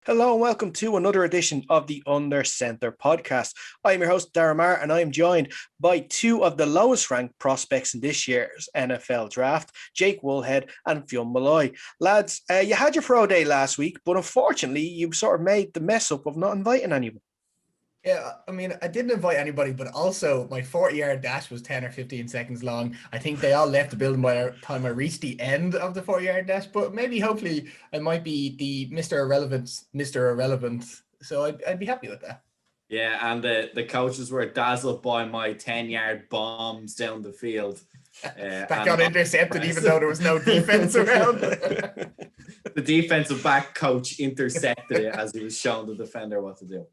Hello and welcome to another edition of the Under Center podcast. I am your host, Darren Marr, and I am joined by two of the lowest ranked prospects in this year's NFL draft, Jake Woolhead and Fionn Malloy. Lads, you had your pro day last week, but unfortunately you sort of made the mess up of not inviting anyone. Yeah, I mean, I didn't invite anybody, but also my 40-yard dash was 10 or 15 seconds long. I think they all left the building by the time I reached the end of the 40-yard dash, but maybe, hopefully, I might be the Mr. Irrelevant. So I'd be happy with that. Yeah, and the coaches were dazzled by my 10-yard bombs down the field. That got intercepted even though there was no defense around. The defensive back coach intercepted it as he was showing the defender what to do.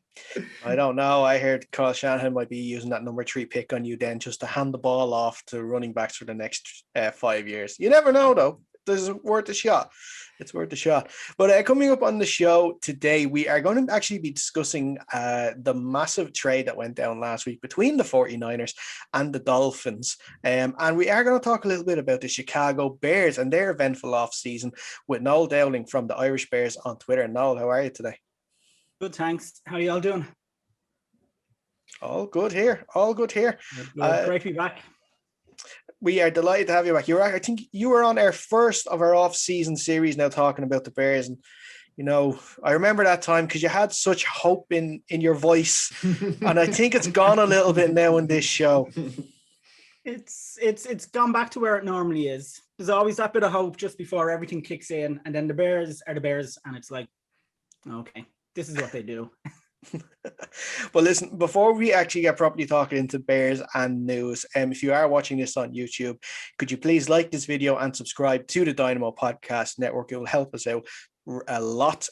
I don't know. I heard Carl Shanahan might be using that number 3 pick on you then just to hand the ball off to running backs for the next 5 years. You never know, though. It's worth a shot. It's worth a shot. But coming up on the show today, we are going to actually be discussing the massive trade that went down last week between the 49ers and the Dolphins. And we are going to talk a little bit about the Chicago Bears and their eventful offseason with Noel Dowling from the Irish Bears on Twitter. Noel, how are you today? Good, thanks. How are you all doing? All good here. All good here. Great to be back. We are delighted to have you back. I think you were on our first of our off-season series now talking about the Bears. And, you know, I remember that time because you had such hope in your voice. And I think it's gone a little bit now in this show. It's gone back to where it normally is. There's always that bit of hope just before everything kicks in. And then the Bears are the Bears. And it's like, okay, this is what they do. Well, listen, before we actually get properly talking into Bears and news, if you are watching this on YouTube, could you please like this video and subscribe to the Dynamo Podcast Network? It will help us out a lot.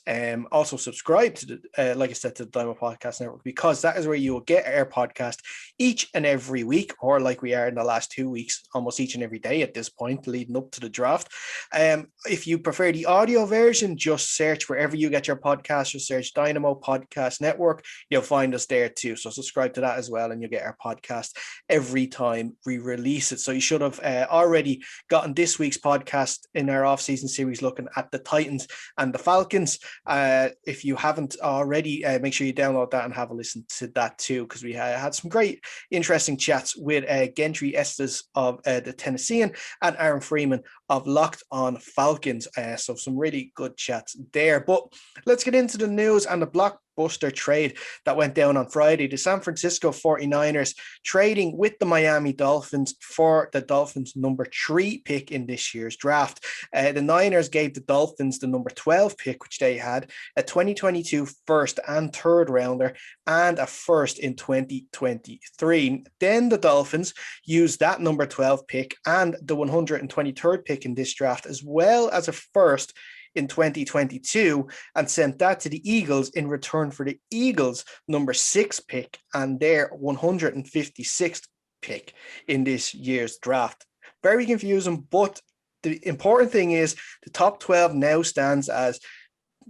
Also subscribe to the like I said, to the Dynamo Podcast Network, because that is where you will get our podcast each and every week, or like we are in the last 2 weeks, almost each and every day at this point leading up to the draft. If you prefer the audio version, just search wherever you get your podcast, just search Dynamo Podcast Network. You'll find us there too, so subscribe to that as well and you'll get our podcast every time we release it. So you should have already gotten this week's podcast in our off-season series looking at the Titans and the Falcons. If you haven't already, make sure you download that and have a listen to that too, because we had some great, interesting chats with Gentry Estes of the Tennessean and Aaron Freeman of Locked On Falcons. So some really good chats there. But let's get into the news and the blockbuster trade that went down on Friday. The San Francisco 49ers trading with the Miami Dolphins for the Dolphins' number 3 pick in this year's draft. The Niners gave the Dolphins the number 12 pick, which they had, a 2022 first and third rounder, and a first in 2023. Then the Dolphins used that number 12 pick and the 123rd pick in this draft, as well as a first in 2022, and sent that to the Eagles in return for the Eagles' number 6 pick and their 156th pick in this year's draft. Very confusing, but the important thing is the top 12 now stands as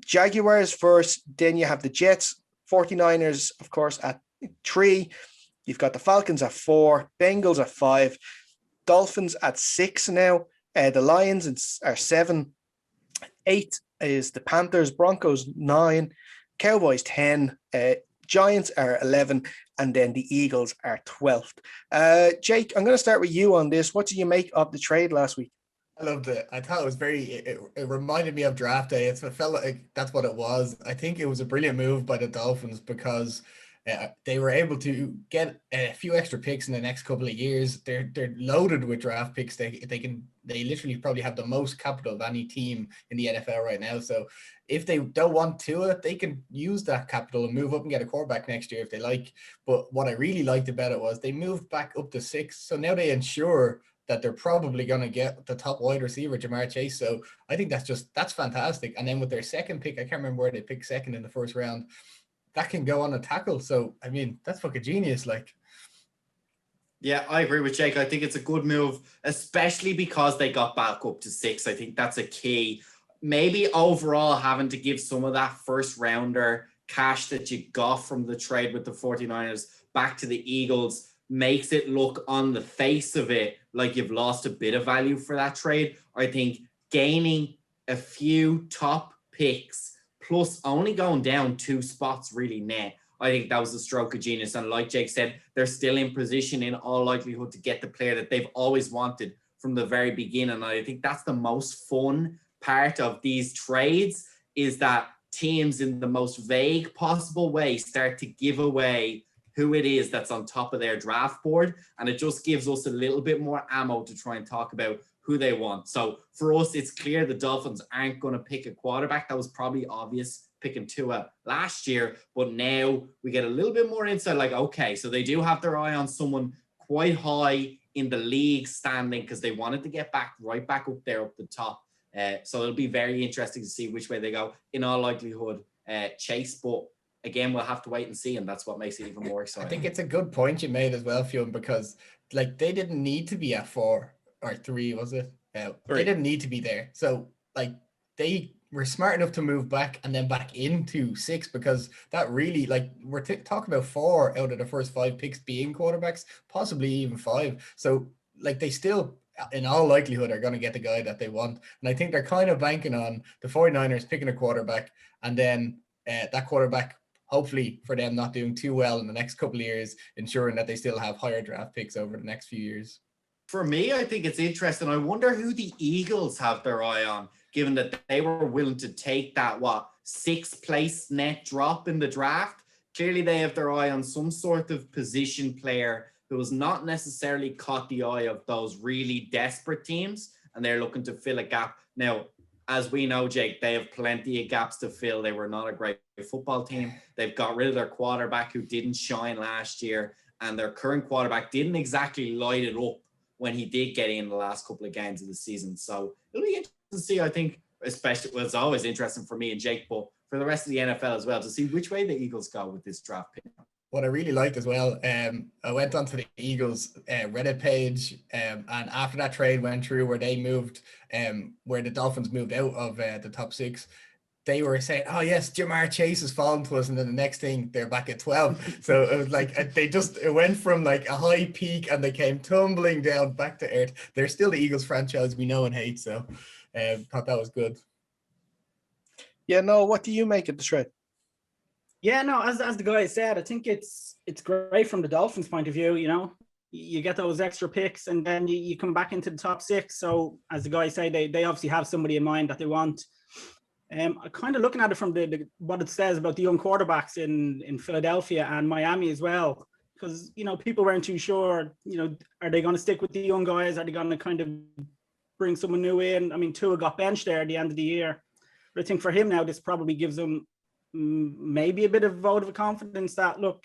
Jaguars first, then you have the Jets, 49ers, of course, at 3. You've got the Falcons at 4, Bengals at 5, Dolphins at 6 now. The Lions are 7. 8 is the Panthers, Broncos 9, Cowboys 10, Giants are 11, and then the Eagles are 12th. Jake, I'm going to start with you on this. What did you make of the trade last week? I loved it. I thought it was it reminded me of draft day. It felt like that's what it was. I think it was a brilliant move by the Dolphins because they were able to get a few extra picks in the next couple of years. They're loaded with draft picks. They literally probably have the most capital of any team in the NFL right now. So if they don't want Tua, they can use that capital and move up and get a quarterback next year if they like. But what I really liked about it was they moved back up to 6. So now they ensure that they're probably going to get the top wide receiver, Jamar Chase. So I think that's fantastic. And then with their second pick, I can't remember where they picked second in the first round, that can go on a tackle. So, I mean, that's fucking genius. Like, yeah, I agree with Jake. I think it's a good move, especially because they got back up to 6. I think that's a key. Maybe overall having to give some of that first rounder cash that you got from the trade with the 49ers back to the Eagles makes it look on the face of it like you've lost a bit of value for that trade. I think gaining a few top picks plus only going down 2 spots really net, I think that was a stroke of genius. And like Jake said, they're still in position in all likelihood to get the player that they've always wanted from the very beginning. And I think that's the most fun part of these trades, is that teams in the most vague possible way start to give away who it is that's on top of their draft board. And it just gives us a little bit more ammo to try and talk about who they want. So for us, it's clear the Dolphins aren't going to pick a quarterback. That was probably obvious picking Tua last year, but now we get a little bit more insight, like, okay, so they do have their eye on someone quite high in the league standing, because they wanted to get right back up there up the top. So it'll be very interesting to see which way they go. In all likelihood, Chase, but again, we'll have to wait and see, and that's what makes it even more exciting. I think it's a good point you made as well, Fionn, because like they didn't need to be at 4 or 3, was it? They didn't need to be there. So like they were smart enough to move back and then back into 6, because that really, like, we're talking about 4 out of the first 5 picks being quarterbacks, possibly even 5. So like they still, in all likelihood, are going to get the guy that they want. And I think they're kind of banking on the 49ers picking a quarterback, and then that quarterback, hopefully for them, not doing too well in the next couple of years, ensuring that they still have higher draft picks over the next few years. For me, I think it's interesting. I wonder who the Eagles have their eye on, given that they were willing to take that, 6th place net drop in the draft. Clearly, they have their eye on some sort of position player who has not necessarily caught the eye of those really desperate teams, and they're looking to fill a gap. Now, as we know, Jake, they have plenty of gaps to fill. They were not a great football team. They've got rid of their quarterback who didn't shine last year, and their current quarterback didn't exactly light it up when he did get in the last couple of games of the season. So it'll be interesting to see, I think, especially, well, it's always interesting for me and Jake, but for the rest of the NFL as well, to see which way the Eagles go with this draft pick. What I really liked as well, I went onto the Eagles Reddit page, and after that trade went through where they moved, where the Dolphins moved out of the top 6, they were saying, oh yes, Jamar Chase has fallen to us, and then the next thing they're back at 12. So it was like it went from like a high peak and they came tumbling down back to earth. They're still the Eagles franchise we know and hate, so thought that was good. Yeah, no, what do you make of the trade? Yeah, no, as the guy said, I think it's great from the Dolphins' point of view. You know, you get those extra picks, and then you come back into the top 6. So as the guy said, they obviously have somebody in mind that they want. I'm kind of looking at it from the what it says about the young quarterbacks in Philadelphia and Miami as well, because, you know, people weren't too sure, you know, are they going to stick with the young guys? Are they going to kind of bring someone new in? I mean, Tua got benched there at the end of the year, but I think for him now, this probably gives him maybe a bit of vote of confidence that, look,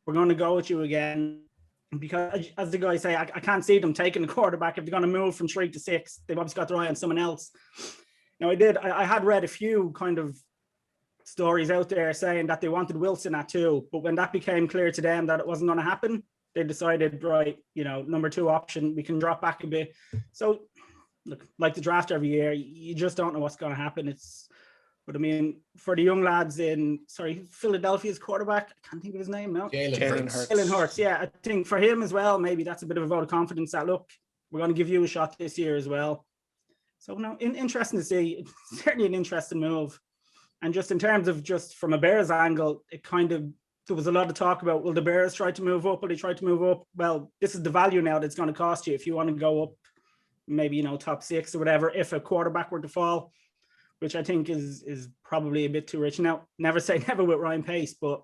we're going to go with you again. Because as the guys say, I can't see them taking a quarterback if they're going to move from 3 to 6. They've obviously got their eye on someone else. Now, I had read a few kind of stories out there saying that they wanted Wilson at 2, but when that became clear to them that it wasn't going to happen, they decided, right, you know, number 2 option, we can drop back a bit. So, look, like the draft every year, you just don't know what's going to happen. But I mean, for the young lads Philadelphia's quarterback, I can't think of his name now. Jalen Hurts. Yeah, I think for him as well, maybe that's a bit of a vote of confidence that, look, we're going to give you a shot this year as well. So, no, interesting to see. It's certainly an interesting move. And just in terms of just from a Bears angle, there was a lot of talk about, will the Bears try to move up? Will they try to move up? Well, this is the value now that's going to cost you if you want to go up, maybe, you know, top 6 or whatever, if a quarterback were to fall, which I think is probably a bit too rich. Now, never say never with Ryan Pace, but,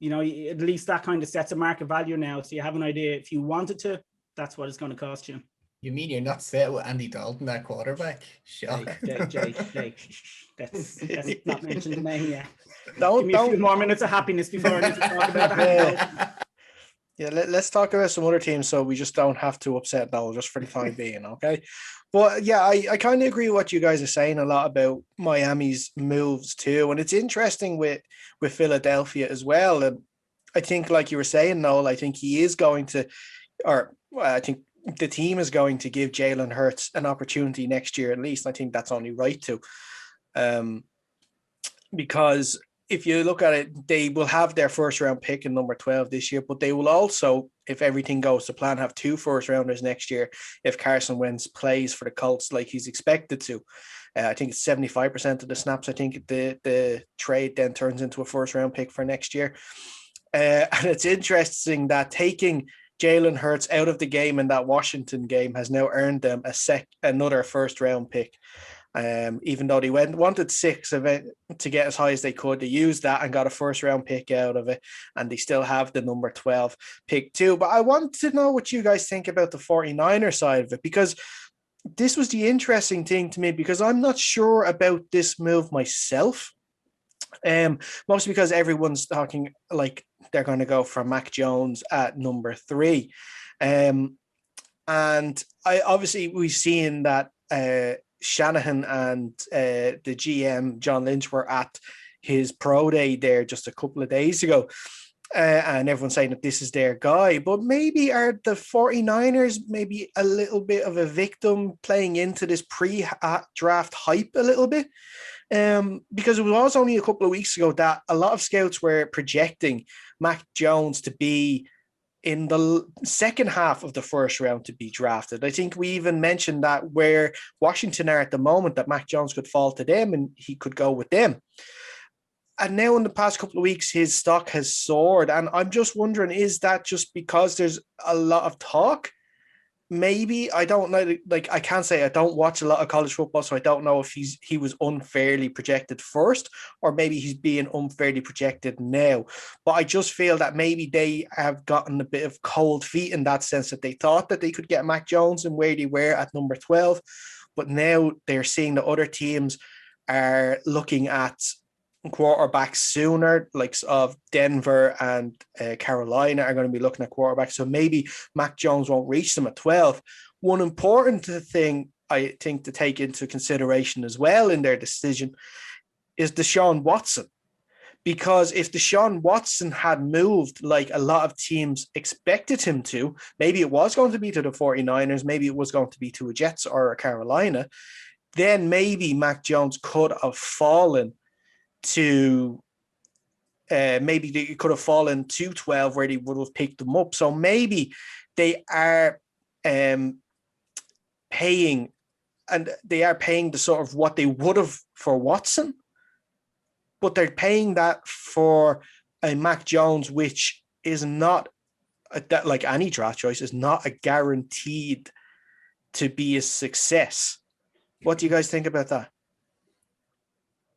you know, at least that kind of sets a market value now. So you have an idea, if you wanted to, that's what it's going to cost you. You mean you're not set with Andy Dalton, that quarterback? Shock. Jake, let's not mention the name yet. Give me a few more minutes of happiness before I need to talk about that. Yeah, let's talk about some other teams so we just don't have to upset Noel just for the time being, okay? But yeah, I kind of agree with what you guys are saying a lot about Miami's moves too. And it's interesting with Philadelphia as well. And I think, like you were saying, Noel, I think he is going to, I think the team is going to give Jalen Hurts an opportunity next year at least. I think that's only right to. Because if you look at it, they will have their first round pick in number 12 this year, but they will also, if everything goes to plan, have 2 first rounders next year if Carson Wentz plays for the Colts like he's expected to. I think it's 75% of the snaps. I think the trade then turns into a first round pick for next year. And it's interesting that taking Jalen Hurts out of the game in that Washington game has now earned them another first round pick. Even though they wanted 6 of it to get as high as they could, they used that and got a first round pick out of it, and they still have the number 12 pick too. But I want to know what you guys think about the 49er side of it, because this was the interesting thing to me, because I'm not sure about this move myself. Mostly because everyone's talking like they're going to go for Mac Jones at number 3. And we've seen that Shanahan and the GM, John Lynch, were at his pro day there just a couple of days ago. And everyone's saying that this is their guy. But maybe are the 49ers maybe a little bit of a victim playing into this pre-draft hype a little bit? Because it was only a couple of weeks ago that a lot of scouts were projecting Mac Jones to be in the second half of the first round to be drafted. I think we even mentioned that where Washington are at the moment, that Mac Jones could fall to them and he could go with them. And now in the past couple of weeks, his stock has soared. And I'm just wondering, is that just because there's a lot of talk? Maybe, I don't know. Like, I can't say, I don't watch a lot of college football, so I don't know if he was unfairly projected first, or maybe he's being unfairly projected now. But I just feel that maybe they have gotten a bit of cold feet in that sense, that they thought that they could get Mac Jones and where they were at number 12. But now they're seeing that other teams are looking at quarterbacks sooner, like of Denver and Carolina are going to be looking at quarterbacks. So maybe Mac Jones won't reach them at 12. One important thing I think to take into consideration as well in their decision is Deshaun Watson. Because if Deshaun Watson had moved like a lot of teams expected him to, maybe it was going to be to the 49ers, maybe it was going to be to a Jets or a Carolina, then maybe Mac Jones could have fallen to maybe they could have fallen to 12 where they would have picked them up. So maybe they are paying, and they are paying the sort of what they would have for Watson, but they're paying that for a Mac Jones, which is not that, like any draft choice, is not a guaranteed to be a success. What do you guys think about that?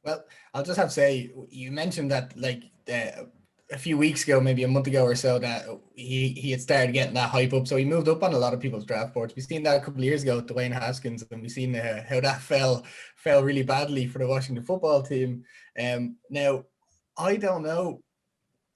Well, I'll just have to say, you mentioned that like a few weeks ago, maybe a month ago or so, that he had started getting that hype up. So he moved up on a lot of people's draft boards. We've seen that a couple of years ago with Dwayne Haskins, and we've seen how that fell really badly for the Washington football team. Now, I don't know.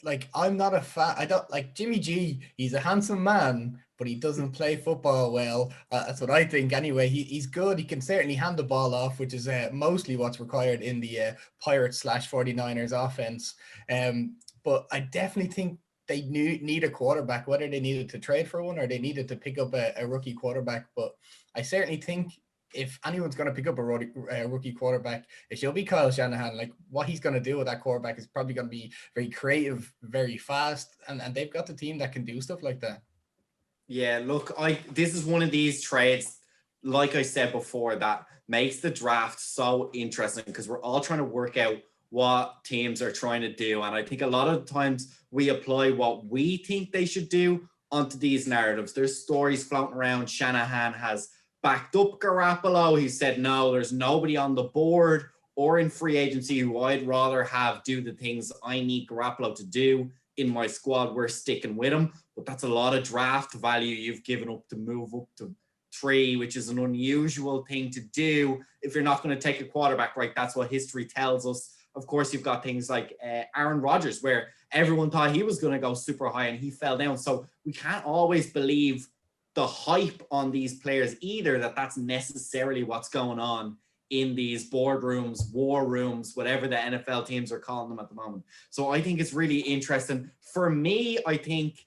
Like, I'm not a fan. I don't like Jimmy G. He's a handsome man, but he doesn't play football well. That's what I think anyway. He's good. He can certainly hand the ball off, which is mostly what's required in the Pirates / 49ers offense. But I definitely think they need a quarterback, whether they needed to trade for one or they needed to pick up a rookie quarterback. But I certainly think if anyone's going to pick up a rookie quarterback, it should be Kyle Shanahan. Like, what he's going to do with that quarterback is probably going to be very creative, very fast, and they've got the team that can do stuff like that. Yeah, look, this is one of these trades, like I said before, that makes the draft so interesting because we're all trying to work out what teams are trying to do. And I think a lot of times we apply what we think they should do onto these narratives. There's stories floating around. Shanahan has backed up Garoppolo. He said, no, there's nobody on the board or in free agency who I'd rather have do the things I need Garoppolo to do in my squad. We're sticking with him. But that's a lot of draft value you've given up to move up to 3, which is an unusual thing to do if you're not going to take a quarterback, right? That's what history tells us. Of course, you've got things like Aaron Rodgers, where everyone thought he was going to go super high and he fell down. So we can't always believe the hype on these players either, that's necessarily what's going on in these boardrooms, war rooms, whatever the NFL teams are calling them at the moment. So I think it's really interesting. For me, I think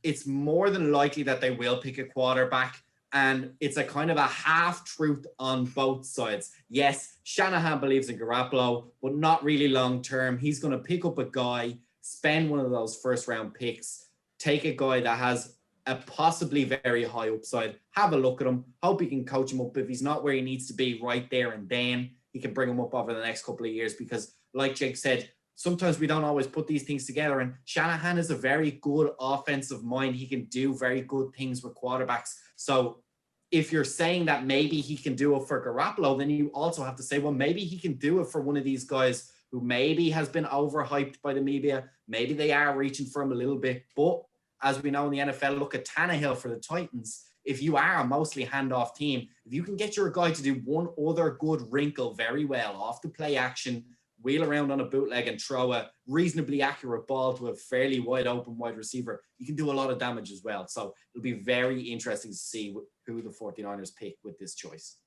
it's more than likely that they will pick a quarterback. And it's a kind of a half-truth on both sides. Yes, Shanahan believes in Garoppolo, but not really long-term. He's going to pick up a guy, spend one of those first-round picks, take a guy that has a possibly very high upside, have a look at him, hope he can coach him up. If he's not where he needs to be right there and then, he can bring him up over the next couple of years because, like Jake said, sometimes we don't always put these things together. And Shanahan is a very good offensive mind. He can do very good things with quarterbacks. So if you're saying that maybe he can do it for Garoppolo, then you also have to say, well, maybe he can do it for one of these guys who maybe has been overhyped by the media. Maybe they are reaching for him a little bit. But as we know in the NFL, look at Tannehill for the Titans. If you are a mostly handoff team, if you can get your guy to do one other good wrinkle very well off the play action, wheel around on a bootleg and throw a reasonably accurate ball to a fairly wide open wide receiver, you can do a lot of damage as well. So it'll be very interesting to see who the 49ers pick with this choice.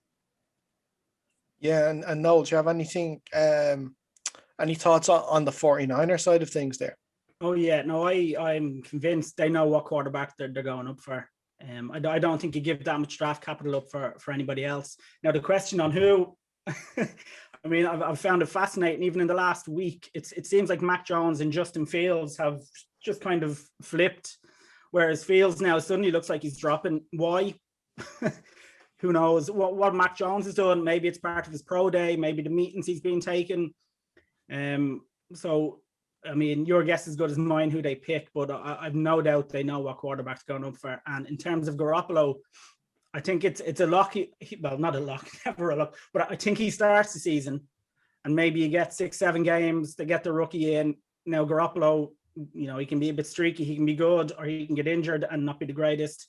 Yeah, and Noel, do you have anything, any thoughts on the 49er side of things there? Oh yeah, no, I'm convinced they know what quarterback they're going up for. I don't think you give that much draft capital up for anybody else. Now the question on who, I mean, I've found it fascinating. Even in the last week, it seems like Mac Jones and Justin Fields have just kind of flipped, whereas Fields now suddenly looks like he's dropping. Why? Who knows what Mac Jones is doing? Maybe it's part of his pro day. Maybe the meetings he's been taking. So, I mean, your guess is as good as mine who they pick, but I've no doubt they know what quarterback's going up for. And in terms of Garoppolo, I think it's a lock. Well, not a lock, never a lock, but I think he starts the season and maybe you get 6-7 games, they get the rookie in. Now Garoppolo, you know, he can be a bit streaky, he can be good, or he can get injured and not be the greatest.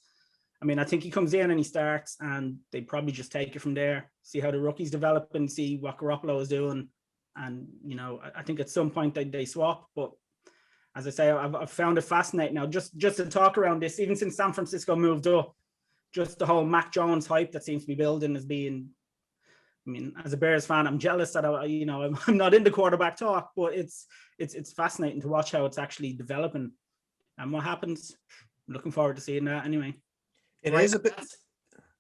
I mean, I think he comes in and he starts and they probably just take it from there, see how the rookies develop and see what Garoppolo is doing. And, you know, I think at some point they swap, but as I say, I've found it fascinating now, just to talk around this, even since San Francisco moved up, just the whole Mac Jones hype that seems to be building as being, I mean, as a Bears fan, I'm jealous that I'm not into quarterback talk, but it's fascinating to watch how it's actually developing and what happens. I'm looking forward to seeing that anyway. It is a bit.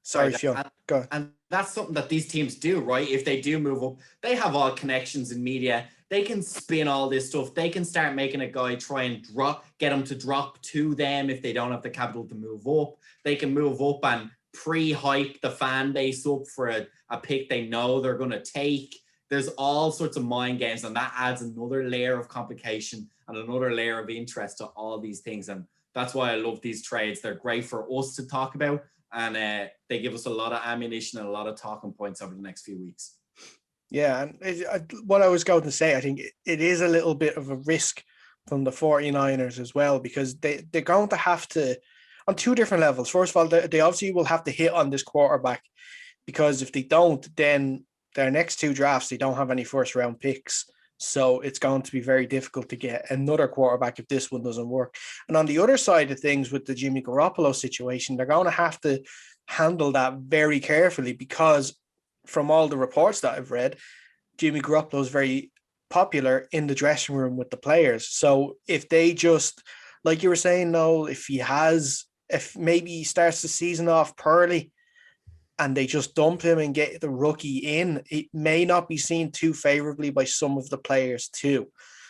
Sorry, Sean. Go ahead. And that's something that these teams do, right? If they do move up, they have all connections in media. They can spin all this stuff. They can start making a guy try and get him to drop to them if they don't have the capital to move up. They can move up and pre-hype the fan base up for a pick they know they're going to take. There's all sorts of mind games, and that adds another layer of complication and another layer of interest to all these things. And that's why I love these trades. They're great for us to talk about, and they give us a lot of ammunition and a lot of talking points over the next few weeks. Yeah, and what I was going to say, I think it is a little bit of a risk from the 49ers as well, because they're going to have to, on two different levels. First of all, they obviously will have to hit on this quarterback, because if they don't, then their next two drafts, they don't have any first-round picks. So it's going to be very difficult to get another quarterback if this one doesn't work. And on the other side of things with the Jimmy Garoppolo situation, they're going to have to handle that very carefully, because from all the reports that I've read, Jimmy Garoppolo is very popular in the dressing room with the players. So if they just, like you were saying, Noel, if maybe he starts the season off poorly and they just dump him and get the rookie in, it may not be seen too favorably by some of the players too.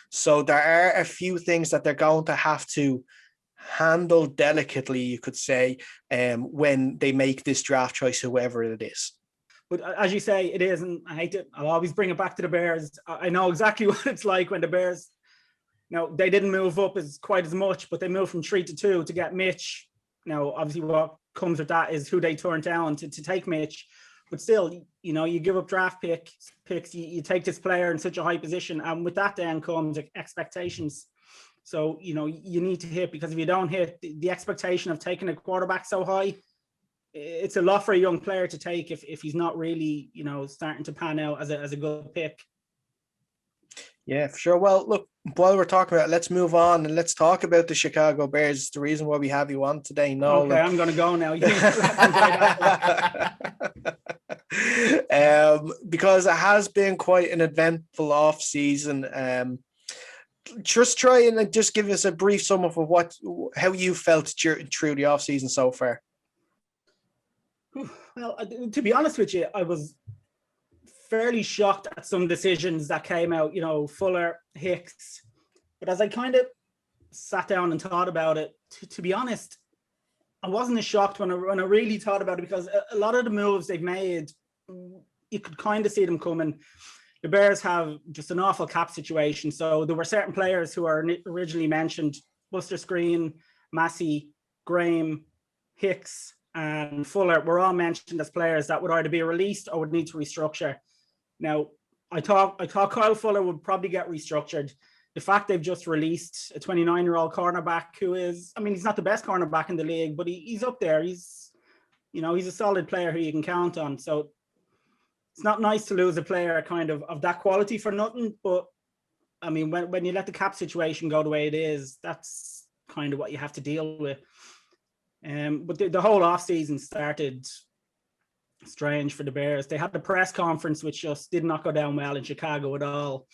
So there are a few things that they're going to have to handle delicately, you could say, when they make this draft choice, whoever it is. But as you say, it is, and I hate it. I'll always bring it back to the Bears. I know exactly what it's like when the Bears, now they didn't move up quite as much, but they moved from 3 to 2 to get Mitch. Now, obviously, what comes with that is who they turned down to take Mitch. But still, you know, you give up draft picks, you take this player in such a high position, and with that then comes expectations. So, you know, you need to hit, because if you don't hit, the expectation of taking a quarterback so high, it's a lot for a young player to take if he's not really, you know, starting to pan out as a good pick. Yeah, for sure. Well, look, while we're talking about it, let's move on and let's talk about the Chicago Bears. It's the reason why we have you on today, Noel. Okay, I'm going to go now. Because it has been quite an eventful off season. Just try and just give us a brief sum of how you felt through the off season so far. Well, to be honest with you, I was fairly shocked at some decisions that came out, Fuller, Hicks. But as I kind of sat down and thought about it, to be honest, I wasn't as shocked when I really thought about it, because a lot of the moves they've made, you could kind of see them coming. The Bears have just an awful cap situation. So there were certain players who are originally mentioned: Buster Screen, Massey, Graham, Hicks, and Fuller were all mentioned as players that would either be released or would need to restructure. Now, I thought Kyle Fuller would probably get restructured. The fact they've just released a 29-year-old cornerback who is, he's not the best cornerback in the league, but he's up there. He's a solid player who you can count on. So it's not nice to lose a player kind of that quality for nothing. But when you let the cap situation go the way it is, that's kind of what you have to deal with. But the whole offseason started strange for the Bears. They had the press conference, which just did not go down well in Chicago at all.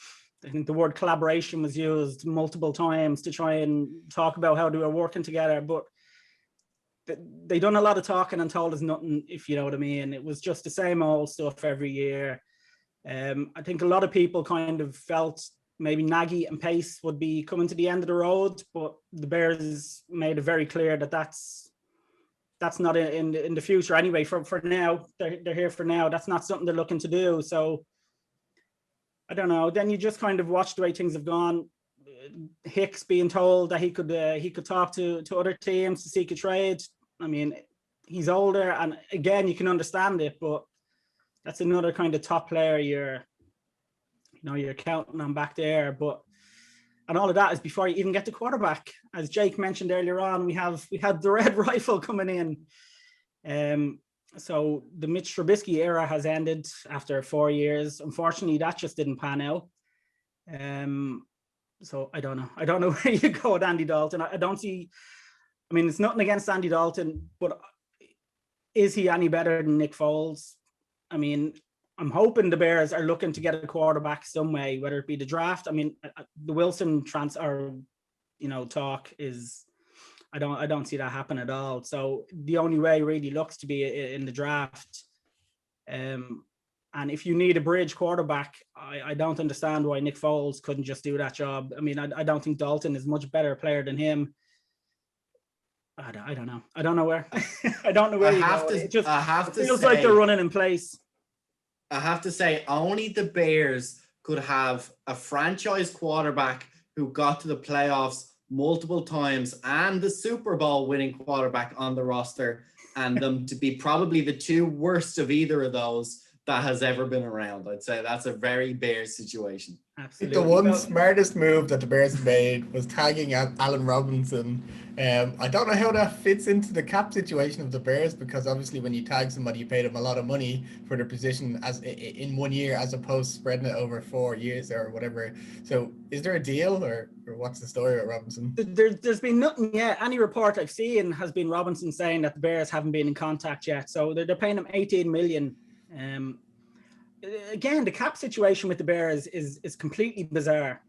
I think the word collaboration was used multiple times to try and talk about how they were working together, but they done a lot of talking and told us nothing, if you know what I mean. It was just the same old stuff every year. I think a lot of people kind of felt maybe Nagy and Pace would be coming to the end of the road, but the Bears made it very clear that that's not in the future anyway. For now, they're here for now. That's not something they're looking to do. So I don't know. Then you just kind of watch the way things have gone. Hicks being told that he could talk to other teams to seek a trade. He's older, and again, you can understand it, but that's another kind of top player you're counting on back there. And all of that is before you even get the quarterback. As Jake mentioned earlier on, we had the red rifle coming in. So the Mitch Trubisky era has ended after 4 years. Unfortunately, that just didn't pan out. So I don't know. I don't know where you go with Andy Dalton. I don't see. It's nothing against Andy Dalton, but is he any better than Nick Foles? I'm hoping the Bears are looking to get a quarterback some way, whether it be the draft. The Wilson talk is. I don't see that happen at all. So the only way really looks to be in the draft. And if you need a bridge quarterback, I don't understand why Nick Foles couldn't just do that job. I don't think Dalton is a much better player than him. I don't know. I don't know where. I don't know where you go. It feels like they're running in place. I have to say, only the Bears could have a franchise quarterback who got to the playoffs multiple times and the Super Bowl winning quarterback on the roster, and them to be probably the two worst of either of those that has ever been around. I'd say that's a very Bears situation. Absolutely. The one smartest move that the Bears made was tagging Allen Robinson. I don't know how that fits into the cap situation of the Bears, because obviously when you tag somebody, you pay them a lot of money for their position as in 1 year, as opposed to spreading it over 4 years or whatever. So is there a deal, or what's the story with Robinson? There's been nothing yet. Any report I've seen has been Robinson saying that the Bears haven't been in contact yet. So they're paying him $18 million. Again, the cap situation with the Bears is completely bizarre.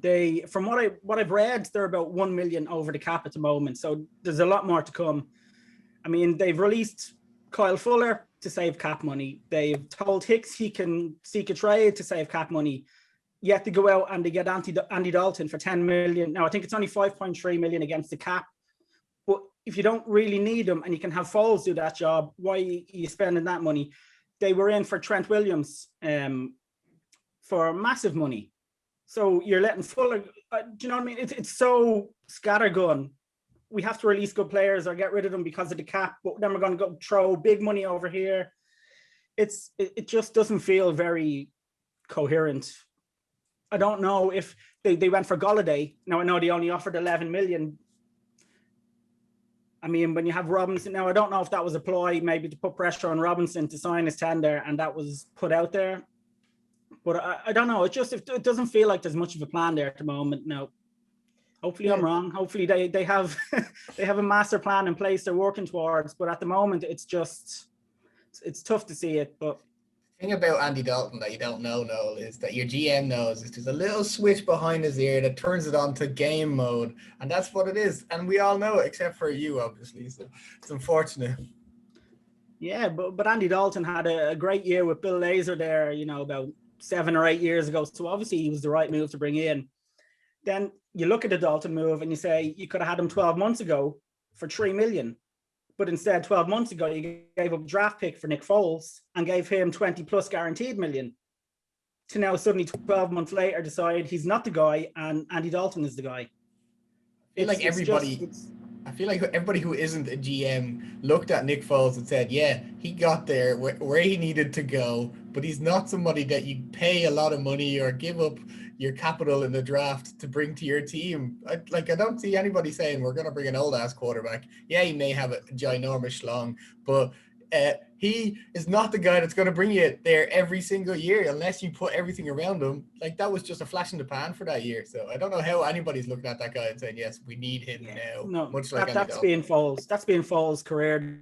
They, from what I've read, they're about 1 million over the cap at the moment. So there's a lot more to come. They've released Kyle Fuller to save cap money. They've told Hicks he can seek a trade to save cap money. Yet they go out and they get Andy Dalton for 10 million. Now I think it's only 5.3 million against the cap. But if you don't really need him and you can have Foles do that job, why are you spending that money? They were in for Trent Williams for massive money. So you're letting Fuller, do you know what I mean? It's so scattergun. We have to release good players or get rid of them because of the cap, but then we're going to go throw big money over here. It just doesn't feel very coherent. I don't know if they went for Golladay. Now I know they only offered 11 million. When you have Robinson, now I don't know if that was a ploy maybe to put pressure on Robinson to sign his tender, and that was put out there. But I don't know. It doesn't feel like there's much of a plan there at the moment. No. Hopefully I'm wrong. Hopefully they have they have a master plan in place they're working towards. But at the moment, it's tough to see it. But the thing about Andy Dalton that you don't know, Noel, is that your GM knows is there's a little switch behind his ear that turns it on to game mode, and that's what it is. And we all know it, except for you, obviously. So it's unfortunate. Yeah, but Andy Dalton had a great year with Bill Lazor there, about 7 or 8 years ago. So obviously he was the right move to bring in. Then you look at the Dalton move and you say you could have had him 12 months ago for $3 million. But instead, 12 months ago, you gave up a draft pick for Nick Foles and gave him 20 plus guaranteed million. To now suddenly 12 months later decide he's not the guy and Andy Dalton is the guy. I feel like everybody who isn't a GM looked at Nick Foles and said, yeah, he got there where he needed to go, but he's not somebody that you pay a lot of money or give up your capital in the draft to bring to your team. I don't see anybody saying we're going to bring an old-ass quarterback. Yeah, he may have a ginormous schlong, but he is not the guy that's going to bring you there every single year unless you put everything around him. Like, that was just a flash in the pan for that year. So I don't know how anybody's looking at that guy and saying, yes, we need him now. No, much like that's being Foles. That's being Foles' career.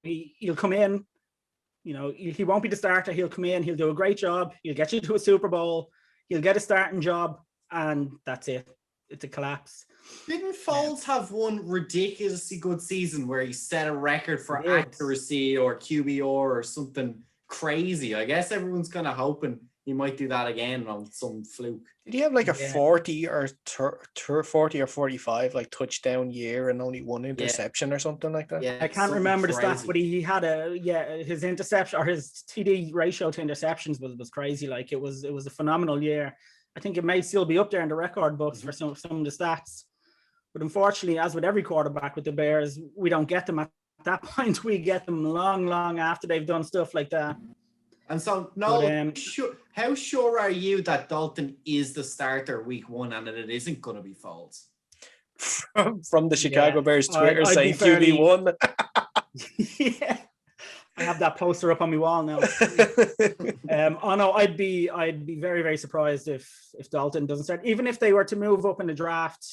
He'll come in, he won't be the starter. He'll come in, he'll do a great job. He'll get you to a Super Bowl. He'll get a starting job, and that's it. It's a collapse. Didn't Foles have one ridiculously good season where he set a record for accuracy or QBR or something crazy? I guess everyone's kind of hoping he might do that again on some fluke. Did he have like a 40 or 40 or 45 like touchdown year and only one interception or something like that? Yeah, I can't remember the stats, but he had his interception or his TD ratio to interceptions was crazy. Like it was a phenomenal year. I think it may still be up there in the record books for some of the stats. But unfortunately, as with every quarterback with the Bears, we don't get them at that point. We get them long, long after they've done stuff like that. And so, Noel, how sure are you that Dalton is the starter week 1 and that it isn't going to be Foles? From the Chicago Bears Twitter saying QB1. Yeah. I have that poster up on my wall now. I'd be very, very surprised if Dalton doesn't start. Even if they were to move up in the draft,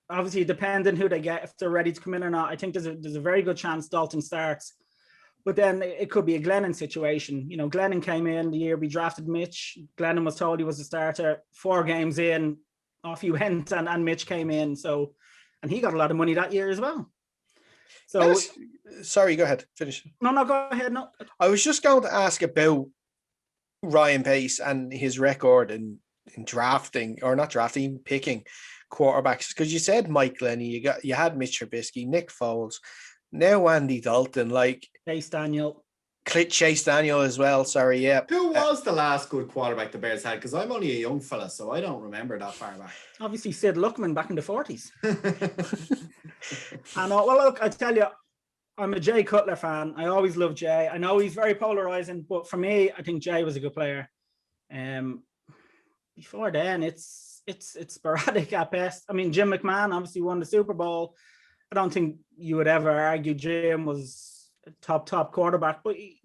obviously depending who they get, if they're ready to come in or not, I think there's a very good chance Dalton starts. But then it could be a Glennon situation. Glennon came in the year we drafted Mitch. Glennon was told he was a starter. 4 games in, off he went, and Mitch came in. So, and he got a lot of money that year as well. So, sorry, go ahead. Finish. No, go ahead. No, I was just going to ask about Ryan Pace and his record in drafting, or not drafting, picking quarterbacks. Because you said Mike Glenny, you had Mitch Trubisky, Nick Foles, now Andy Dalton, like Chase Daniel as well. Sorry, yeah. Who was the last good quarterback the Bears had? Because I'm only a young fella, so I don't remember that far back. Obviously, Sid Luckman back in the 40s. I know. Well, look, I tell you, I'm a Jay Cutler fan. I always love Jay. I know he's very polarizing, but for me, I think Jay was a good player. Before then, it's sporadic at best. I mean, Jim McMahon obviously won the Super Bowl. I don't think you would ever argue Jim was a top quarterback, but he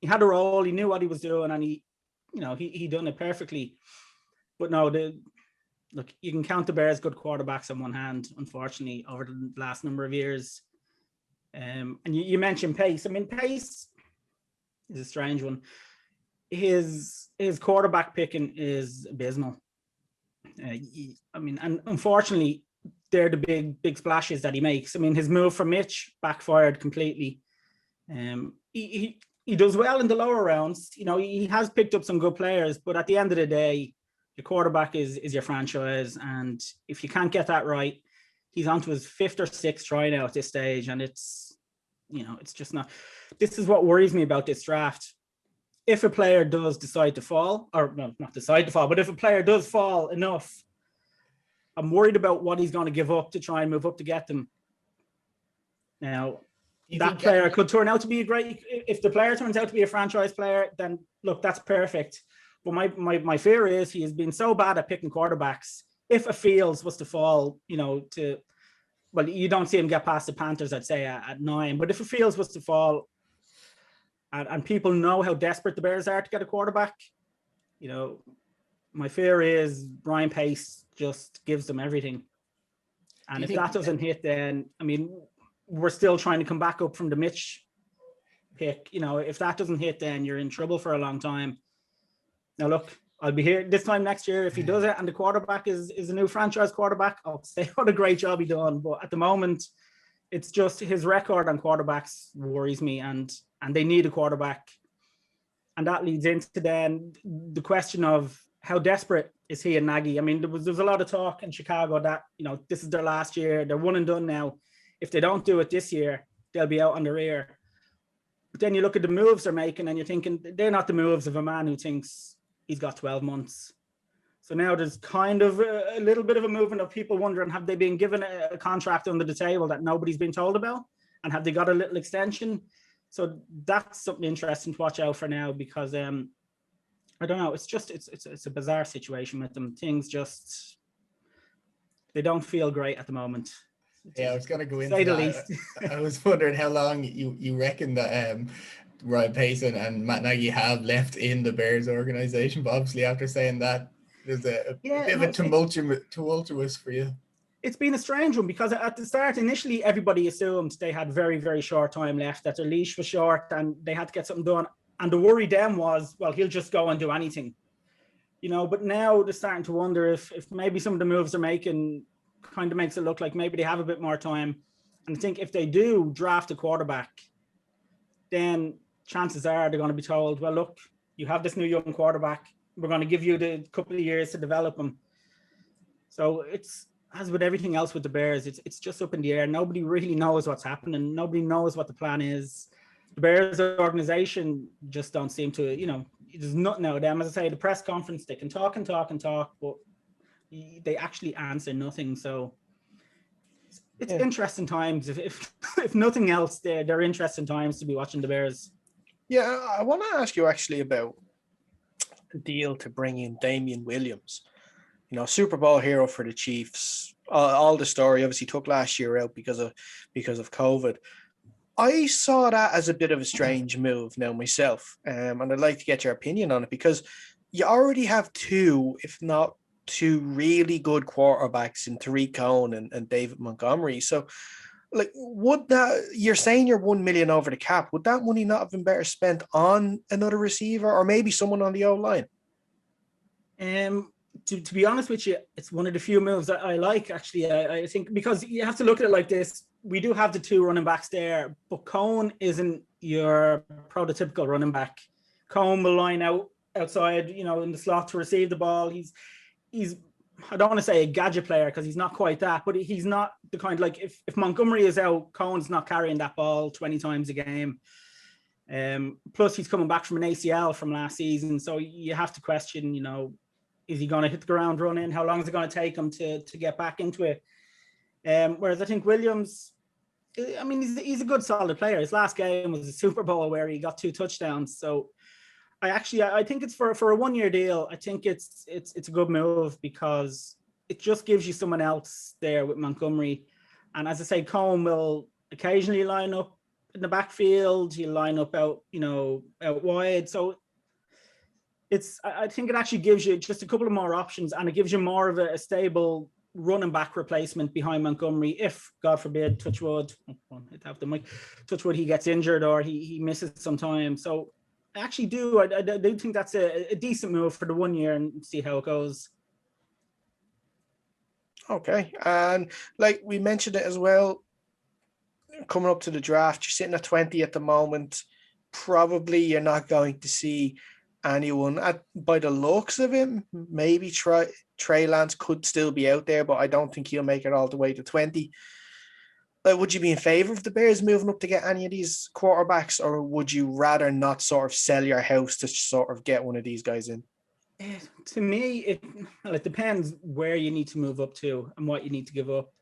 had a role. He knew what he was doing, and he done it perfectly. But no, look, you can count the Bears' good quarterbacks on one hand, unfortunately, over the last number of years. And you mentioned Pace. I mean, Pace is a strange one. His quarterback picking is abysmal. And unfortunately, they're the big splashes that he makes. I mean, his move for Mitch backfired completely. He does well in the lower rounds. He has picked up some good players, but at the end of the day, your quarterback is your franchise, and if you can't get that right, he's on to his 5th or 6th try now at this stage, and it's just not. This is what worries me about this draft. If a player does decide to fall, or no, not decide to fall, but if a player does fall enough, I'm worried about what he's going to give up to try and move up to get them. Now, that player could turn out to be if the player turns out to be a franchise player, then look, that's perfect. But my fear is he has been so bad at picking quarterbacks. If a Fields was to fall, you don't see him get past the Panthers, I'd say, at 9. But if a Fields was to fall, and people know how desperate the Bears are to get a quarterback, my fear is Brian Pace just gives them everything. And if that doesn't hit, then, I mean, we're still trying to come back up from the Mitch pick. If that doesn't hit, then you're in trouble for a long time. Now, look, I'll be here this time next year. If he does it and the quarterback is a new franchise quarterback, I'll say what a great job he done. But at the moment, It's just his record on quarterbacks worries me, and they need a quarterback. And that leads into then the question of how desperate is he and Nagy? I mean, there was a lot of talk in Chicago that, this is their last year. They're one and done now. If they don't do it this year, they'll be out on their ear. But then you look at the moves they're making and you're thinking they're not the moves of a man who thinks he's got 12 months. So now there's kind of a little bit of a movement of people wondering, have they been given a contract under the table that nobody's been told about? And have they got a little extension? So that's something interesting to watch out for now, because I don't know. It's just it's a bizarre situation with them. Things just, they don't feel great at the moment. Yeah, I was going to go into that. I was wondering how long you reckon that Ryan Payson and Matt Nagy have left in the Bears organization. But obviously, after saying that, there's a bit of a tumultuous for you. It's been a strange one, because at the start, initially, everybody assumed they had very, very short time left, that their leash was short and they had to get something done. And the worry then was, well, he'll just go and do anything. But now they're starting to wonder if maybe some of the moves they're making kind of makes it look like maybe they have a bit more time. And I think if they do draft a quarterback, then chances are they're going to be told, well, look, you have this new young quarterback. We're going to give you the couple of years to develop him. So it's, as with everything else with the Bears, it's just up in the air. Nobody really knows what's happening. Nobody knows what the plan is. The Bears organization just don't seem to, there's nothing out of them. As I say, the press conference, they can talk and talk and talk, but they actually answer nothing. So it's interesting times. If nothing else, they're interesting times to be watching the Bears. Yeah, I want to ask you actually about the deal to bring in Damian Williams. Super Bowl hero for the Chiefs. All the story obviously took last year out because of COVID. I saw that as a bit of a strange move now myself, and I'd like to get your opinion on it, because you already have two, if not two, really good quarterbacks in Tariq Cohen and David Montgomery. So, would that, you're saying you're $1 million over the cap, would that money not have been better spent on another receiver or maybe someone on the O-line? To be honest with you, it's one of the few moves that I like, actually. I think, because you have to look at it like this. We do have the two running backs there, but Cohen isn't your prototypical running back. Cohen will line outside, in the slot to receive the ball. He's I don't want to say a gadget player, because he's not quite that, but he's not the kind, like, if Montgomery is out, Cohen's not carrying that ball 20 times a game. Plus he's coming back from an ACL from last season. So you have to question, is he going to hit the ground running? How long is it going to take him to get back into it? Whereas I think Williams, I mean, he's a good, solid player. His last game was a Super Bowl where he got 2 touchdowns. So I think it's for a 1-year deal. I think it's a good move, because it just gives you someone else there with Montgomery. And as I say, Cohen will occasionally line up in the backfield. He'll line up out wide. So I think it actually gives you just a couple of more options, and it gives you more of a stable running back replacement behind Montgomery. If, God forbid, touch wood, he gets injured or he misses some time. So I actually do. I do think that's a decent move for the 1 year, and see how it goes. Okay. And like we mentioned it as well, coming up to the draft, you're sitting at 20 at the moment. Probably you're not going to see anyone by the looks of him. Maybe Trey Lance could still be out there, but I don't think he'll make it all the way to 20. Would you be in favor of the Bears moving up to get any of these quarterbacks, or would you rather not sort of sell your house to sort of get one of these guys in? To me, it depends where you need to move up to and what you need to give up.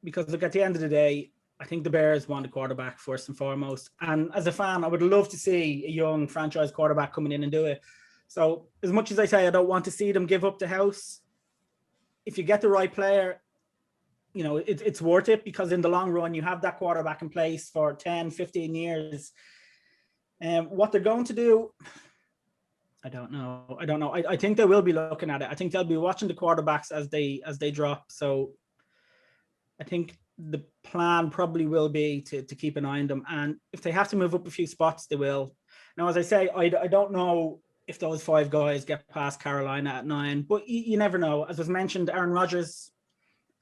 Because look, at the end of the day, I think the Bears want a quarterback first and foremost. And as a fan, I would love to see a young franchise quarterback coming in and do it. So as much as I say I don't want to see them give up the house, if you get the right player, it's worth it, because in the long run, you have that quarterback in place for 10, 15 years. What they're going to do, I don't know. I think they will be looking at it. I think they'll be watching the quarterbacks as they drop. So I think the plan probably will be to keep an eye on them. And if they have to move up a few spots, they will. Now, as I say, I don't know if those 5 guys get past Carolina at 9, but you never know. As was mentioned, Aaron Rodgers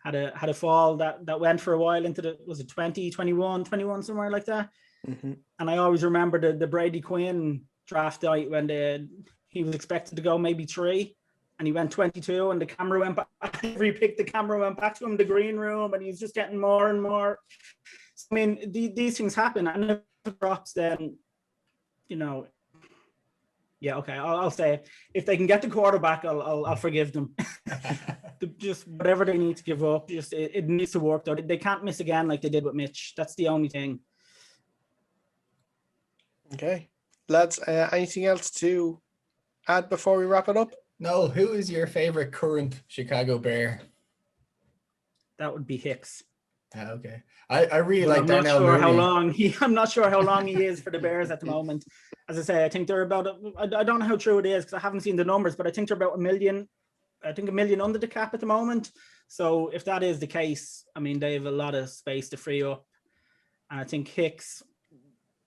had a fall that went for a while into was it 21, somewhere like that. Mm-hmm. And I always remember the Brady Quinn draft night when he was expected to go maybe 3 and he went 22 and the camera went back. Every pick, the camera went back to him in the green room and he's just getting more and more. So, I mean, these things happen, and if it drops, then, yeah, okay, I'll say it. If they can get the quarterback, I'll forgive them. Just whatever they need to give up, just it needs to work though. They can't miss again like they did with Mitch. That's the only thing. Okay, lads, anything else to add before we wrap it up? No, who is your favorite current Chicago Bear? That would be Hicks. Okay. I really like Darnell Darnell Mooney. I'm not sure how long he is for the Bears at the moment. As I say, I think they're about, I don't know how true it is because I haven't seen the numbers, but I think they're about $1 million. I think $1 million under the cap at the moment. So if that is the case, I mean, they have a lot of space to free up. And I think Hicks,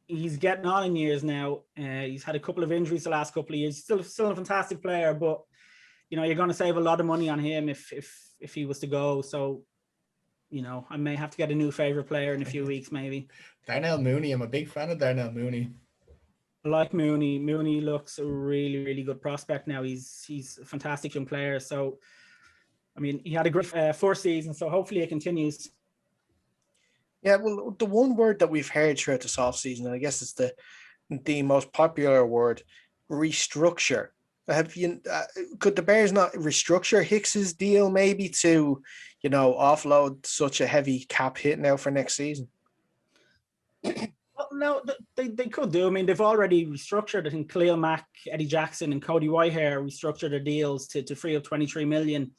he's getting on in years now. He's had a couple of injuries the last couple of years. Still a fantastic player, but you're going to save a lot of money on him if he was to go. So, I may have to get a new favorite player in a few weeks, maybe. Darnell Mooney. I'm a big fan of Darnell Mooney. I like Mooney. Mooney looks a really, really good prospect now. He's a fantastic young player. So, I mean, he had a great first season, so hopefully it continues. Yeah, well, the one word that we've heard throughout this offseason, and I guess it's the most popular word, restructure. Could the Bears not restructure Hicks's deal maybe to, offload such a heavy cap hit now for next season? Well, no, they could do. I mean, they've already restructured. I think Khalil Mack, Eddie Jackson, and Cody Whitehair restructured their deals to free up $23 million.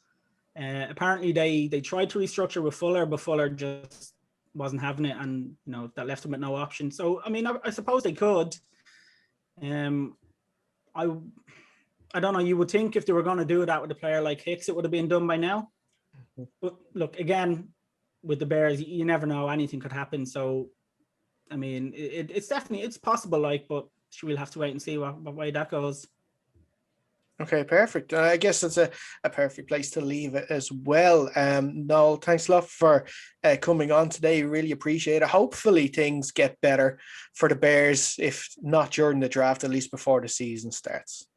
Apparently, they tried to restructure with Fuller, but Fuller just wasn't having it, and that left them with no option. So, I mean, I suppose they could. I don't know. You would think if they were going to do that with a player like Hicks, it would have been done by now. But look, again, with the Bears, you never know. Anything could happen. So, I mean, it's possible, but we'll have to wait and see what way that goes. Okay, perfect. I guess it's a perfect place to leave it as well. Noel, thanks a lot for coming on today. Really appreciate it. Hopefully things get better for the Bears, if not during the draft, at least before the season starts.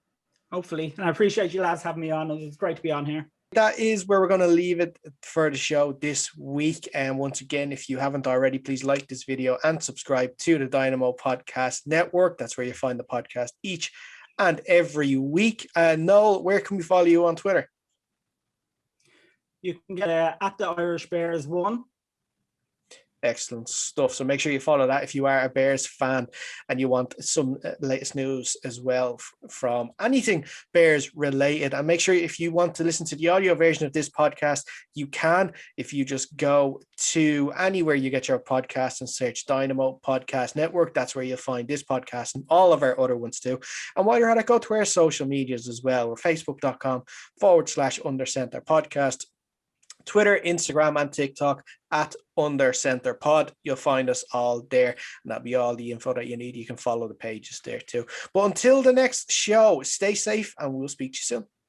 Hopefully. And I appreciate you lads having me on. It's great to be on here. That is where we're going to leave it for the show this week. And once again, if you haven't already, please like this video and subscribe to the Dynamo Podcast Network. That's where you find the podcast each and every week. Noel, where can we follow you on Twitter? You can get at the Irish Bears 1. Excellent stuff. So make sure you follow that if you are a Bears fan and you want some latest news as well from anything Bears related. And make sure if you want to listen to the audio version of this podcast, you can if you just go to anywhere you get your podcast and search Dynamo Podcast Network. That's where you'll find this podcast and all of our other ones too. And while you're at it, go to our social medias as well. We're facebook.com/undercenter podcast. Twitter, Instagram, and TikTok at Under Center Pod. You'll find us all there, and that'll be all the info that you need. You can follow the pages there too. But until the next show, stay safe, and we'll speak to you soon.